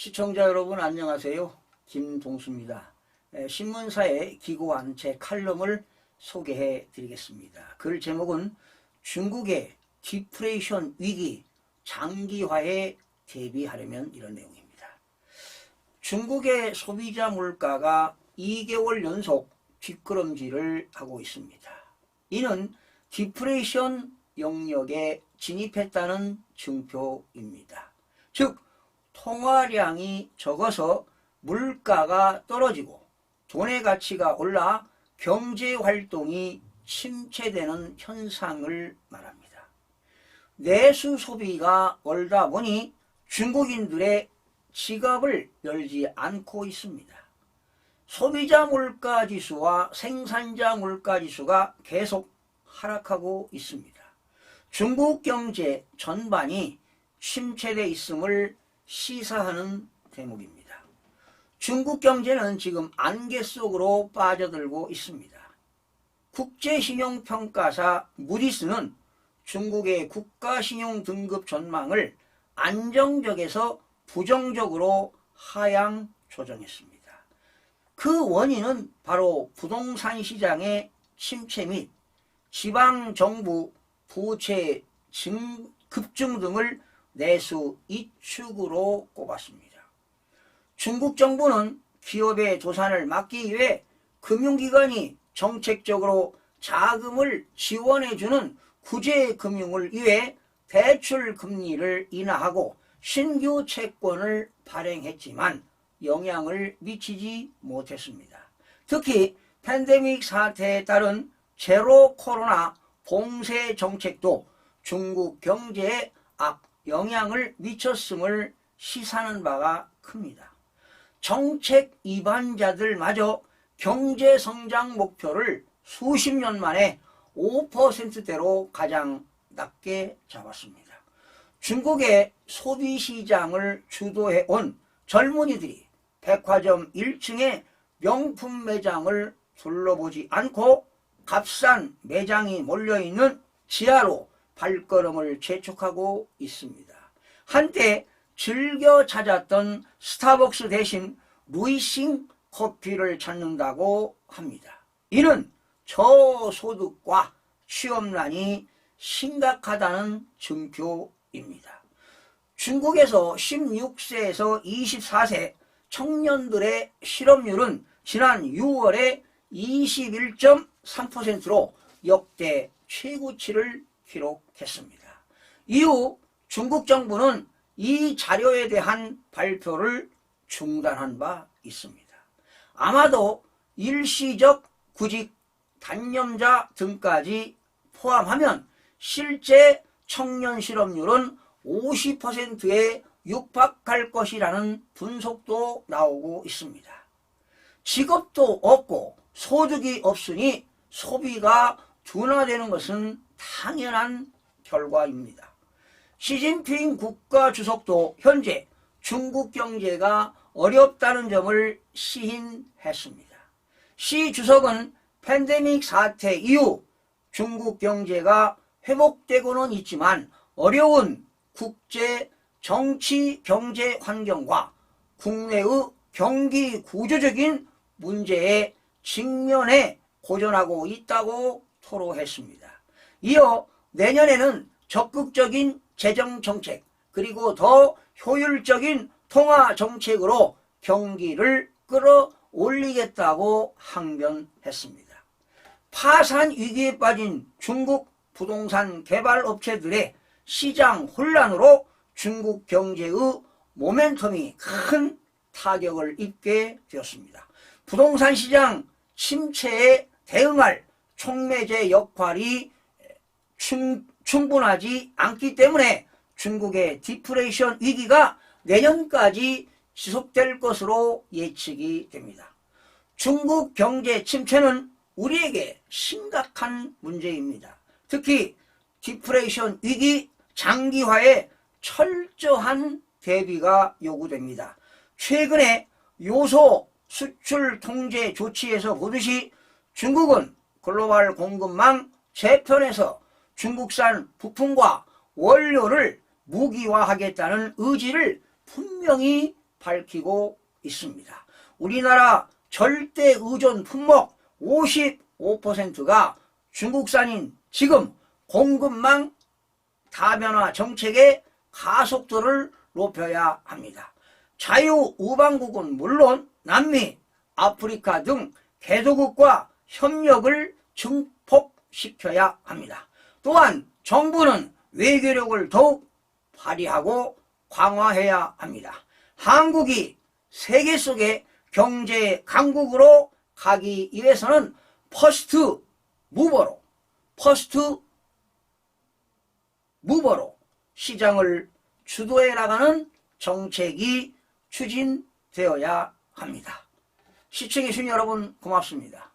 시청자 여러분 안녕하세요. 김동수입니다. 신문사에 기고한 제 칼럼을 소개해 드리겠습니다. 글 제목은 중국의 디프레이션 위기 장기화에 대비하려면 이런 내용입니다. 중국의 소비자 물가가 2개월 연속 뒷걸음질을 하고 있습니다. 이는 디프레이션 영역에 진입했다는 증표입니다. 즉 통화량이 적어서 물가가 떨어지고 돈의 가치가 올라 경제활동이 침체되는 현상을 말합니다. 내수 소비가 얼다 보니 중국인들의 지갑을 열지 않고 있습니다. 소비자 물가지수와 생산자 물가지수가 계속 하락하고 있습니다. 중국 경제 전반이 침체되어 있음을 시사하는 대목입니다. 중국 경제는 지금 안개 속으로 빠져들고 있습니다. 국제신용평가사 무디스는 중국의 국가신용 등급 전망을 안정적에서 부정적으로 하향 조정했습니다. 그 원인은 바로 부동산 시장의 침체 및 지방정부 부채 급증 등을 내수 이축으로 꼽았습니다. 중국 정부는 기업의 도산을 막기 위해 금융기관이 정책적으로 자금을 지원해주는 구제금융을 위해 대출금리를 인하하고 신규 채권을 발행했지만 영향을 미치지 못했습니다. 특히 팬데믹 사태에 따른 제로 코로나 봉쇄 정책도 중국 경제에 영향을 미쳤음을 시사하는 바가 큽니다. 정책 위반자들마저 경제성장 목표를 수십 년 만에 5%대로 가장 낮게 잡았습니다. 중국의 소비시장을 주도해온 젊은이들이 백화점 1층의 명품 매장을 둘러보지 않고 값싼 매장이 몰려있는 지하로 발걸음을 재촉하고 있습니다. 한때 즐겨 찾았던 스타벅스 대신 루이싱 커피를 찾는다고 합니다. 이는 저소득과 취업난이 심각하다는 증표입니다. 중국에서 16세에서 24세 청년들의 실업률은 지난 6월에 21.3%로 역대 최고치를 기록했습니다. 이후 중국 정부는 이 자료에 대한 발표를 중단한 바 있습니다. 아마도 일시적 구직 단념자 등까지 포함하면 실제 청년 실업률은 50%에 육박할 것이라는 분석도 나오고 있습니다. 직업도 없고 소득이 없으니 소비가 둔화되는 것은 당연한 결과입니다. 시진핑 국가주석도 현재 중국 경제가 어렵다는 점을 시인했습니다. 시 주석은 팬데믹 사태 이후 중국 경제가 회복되고는 있지만 어려운 국제 정치 경제 환경과 국내의 경기 구조적인 문제에 직면해 고전하고 있다고 토로했습니다. 이어 내년에는 적극적인 재정정책 그리고 더 효율적인 통화정책으로 경기를 끌어올리겠다고 항변했습니다. 파산 위기에 빠진 중국 부동산 개발업체들의 시장 혼란으로 중국 경제의 모멘텀이 큰 타격을 입게 되었습니다. 부동산 시장 침체에 대응할 촉매제 역할이 충분하지 않기 때문에 중국의 디프레이션 위기가 내년까지 지속될 것으로 예측이 됩니다. 중국 경제 침체는 우리에게 심각한 문제입니다. 특히 디프레이션 위기 장기화에 철저한 대비가 요구됩니다. 최근에 요소 수출 통제 조치에서 보듯이 중국은 글로벌 공급망 재편에서 중국산 부품과 원료를 무기화하겠다는 의지를 분명히 밝히고 있습니다. 우리나라 절대 의존 품목 55%가 중국산인 지금 공급망 다변화 정책의 가속도를 높여야 합니다. 자유우방국은 물론 남미, 아프리카 등 개도국과 협력을 증폭시켜야 합니다. 또한 정부는 외교력을 더욱 발휘하고 강화해야 합니다. 한국이 세계 속의 경제 강국으로 가기 위해서는 퍼스트 무버로 시장을 주도해 나가는 정책이 추진되어야 합니다. 시청해주신 여러분 고맙습니다.